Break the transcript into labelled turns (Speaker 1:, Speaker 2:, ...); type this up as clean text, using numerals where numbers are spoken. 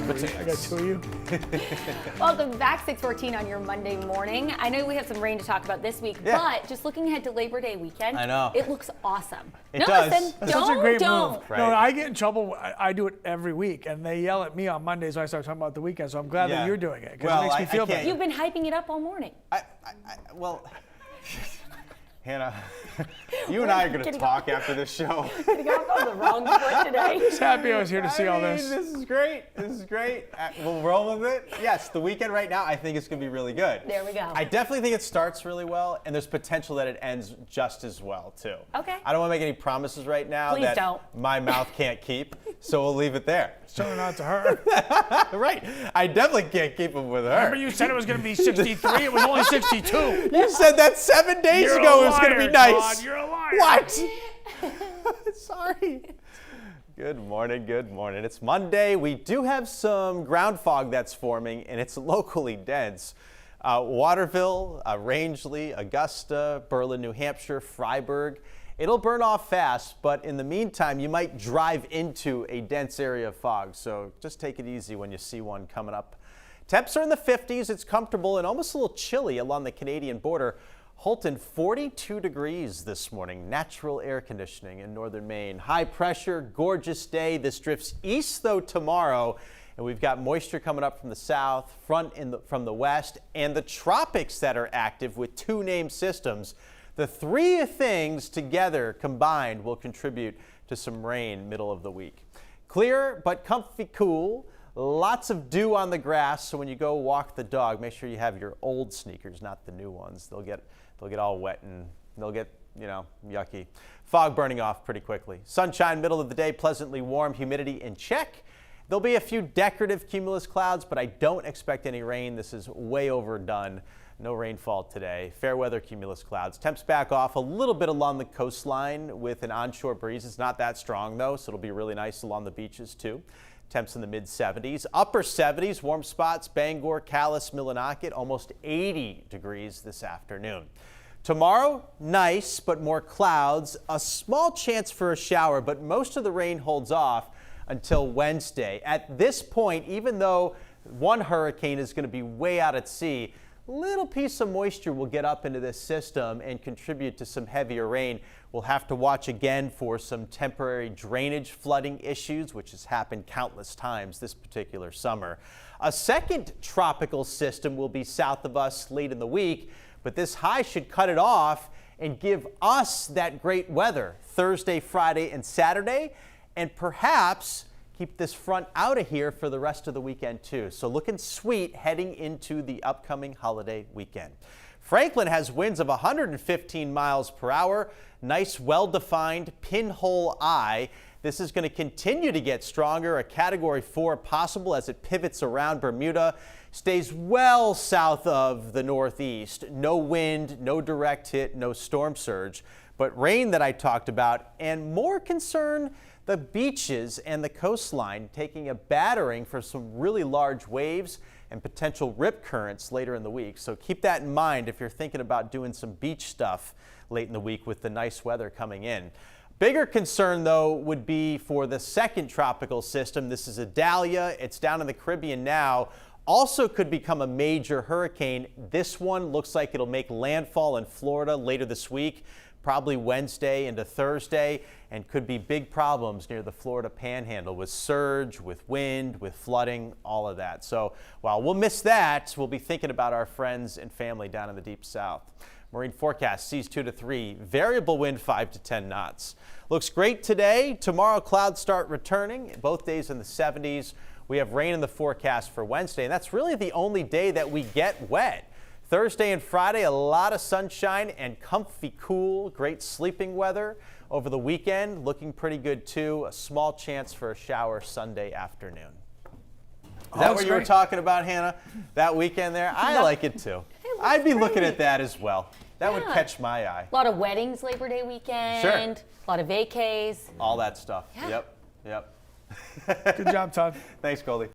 Speaker 1: Sweet. I got two of you.
Speaker 2: Welcome back, 6:14 on your Monday morning. I know we have some rain to talk about this week, but just looking ahead to Labor Day weekend,
Speaker 3: I know.
Speaker 2: it looks awesome.
Speaker 3: It does.
Speaker 2: Listen,
Speaker 1: That's such a great
Speaker 2: don't.
Speaker 1: move.
Speaker 3: Right.
Speaker 1: No, I get in trouble. I do it every week, and they yell at me on Mondays when I start talking about the weekend. So I'm glad that you're doing it because it makes me feel better.
Speaker 2: You've been hyping it up all morning.
Speaker 3: Well, Hannah, you and I are going to talk after this show.
Speaker 2: I got off on the wrong foot today.
Speaker 1: Just happy I was here to see all this.
Speaker 3: This is great. This is great. We'll roll with it. Yes, the weekend right now, I think it's going to be really good.
Speaker 2: There we go.
Speaker 3: I definitely think it starts really well, and there's potential that it ends just as well, too.
Speaker 2: Okay.
Speaker 3: I don't want to make any promises right now
Speaker 2: Please
Speaker 3: that
Speaker 2: don't.
Speaker 3: my mouth can't keep, so we'll leave it there.
Speaker 1: Showing out to her.
Speaker 3: Right. I definitely can't keep them with her.
Speaker 1: Remember you said it was going to be 63? It was only 62.
Speaker 3: You said that 7 days
Speaker 1: You're
Speaker 3: ago
Speaker 1: a
Speaker 3: it was going to
Speaker 1: liar,
Speaker 3: be nice.
Speaker 1: Todd. You're a liar.
Speaker 3: What? Sorry. Good morning, good morning. It's Monday. We do have some ground fog that's forming, and it's locally dense. Waterville, Rangeley, Augusta, Berlin, New Hampshire, Freiburg. It'll burn off fast, but in the meantime, you might drive into a dense area of fog, so just take it easy when you see one coming up. Temps are in the 50s. It's comfortable and almost a little chilly along the Canadian border. Holton, 42 degrees this morning. Natural air conditioning in northern Maine. High pressure, gorgeous day. This drifts east, though, tomorrow. And we've got moisture coming up from the south, from the west, and the tropics that are active with two named systems. The three things together combined will contribute to some rain middle of the week. Clear but comfy cool. Lots of dew on the grass, so when you go walk the dog, make sure you have your old sneakers, not the new ones. They'll get all wet and they'll get, yucky. Fog burning off pretty quickly. Sunshine middle of the day, pleasantly warm, humidity in check. There'll be a few decorative cumulus clouds, but I don't expect any rain. This is way overdone. No rainfall today. Fair weather cumulus clouds. Temps back off a little bit along the coastline with an onshore breeze. It's not that strong though, so it'll be really nice along the beaches too. Temps in the mid 70s, upper 70s, warm spots, Bangor, Calais, Millinocket, almost 80 degrees this afternoon. Tomorrow, nice, but more clouds. A small chance for a shower, but most of the rain holds off until Wednesday. At this point, even though one hurricane is going to be way out at sea, little piece of moisture will get up into this system and contribute to some heavier rain. We'll have to watch again for some temporary drainage flooding issues, which has happened countless times this particular summer. A second tropical system will be south of us late in the week, but this high should cut it off and give us that great weather Thursday, Friday, and Saturday, and perhaps keep this front out of here for the rest of the weekend too. So looking sweet heading into the upcoming holiday weekend. Franklin has winds of 115 miles per hour. Nice, well-defined pinhole eye. This is going to continue to get stronger. A Category 4 possible as it pivots around Bermuda. Stays well south of the northeast. No wind, no direct hit, no storm surge. But rain that I talked about, and more concern, the beaches and the coastline taking a battering for some really large waves and potential rip currents later in the week. So keep that in mind if you're thinking about doing some beach stuff late in the week with the nice weather coming in. Bigger concern, though, would be for the second tropical system. This is Idalia. It's down in the Caribbean now. Also could become a major hurricane. This one looks like it'll make landfall in Florida later this week, probably Wednesday into Thursday, and could be big problems near the Florida Panhandle with surge, with wind, with flooding, all of that. So while we'll miss that, we'll be thinking about our friends and family down in the deep south. Marine forecast seas 2 to 3, variable wind 5 to 10 knots. Looks great today. Tomorrow clouds start returning, both days in the 70s. We have rain in the forecast for Wednesday, and that's really the only day that we get wet. Thursday and Friday, a lot of sunshine and comfy cool, great sleeping weather. Over the weekend, looking pretty good too. A small chance for a shower Sunday afternoon. Is that what you were talking about, Hannah? That weekend there? I like it too. I'd be looking at that as well. That would catch my eye.
Speaker 2: A lot of weddings Labor Day weekend.
Speaker 3: Sure.
Speaker 2: A lot of vacays.
Speaker 3: All that stuff.
Speaker 2: Yeah.
Speaker 3: Yep.
Speaker 1: Good job, Todd.
Speaker 3: Thanks, Goldie.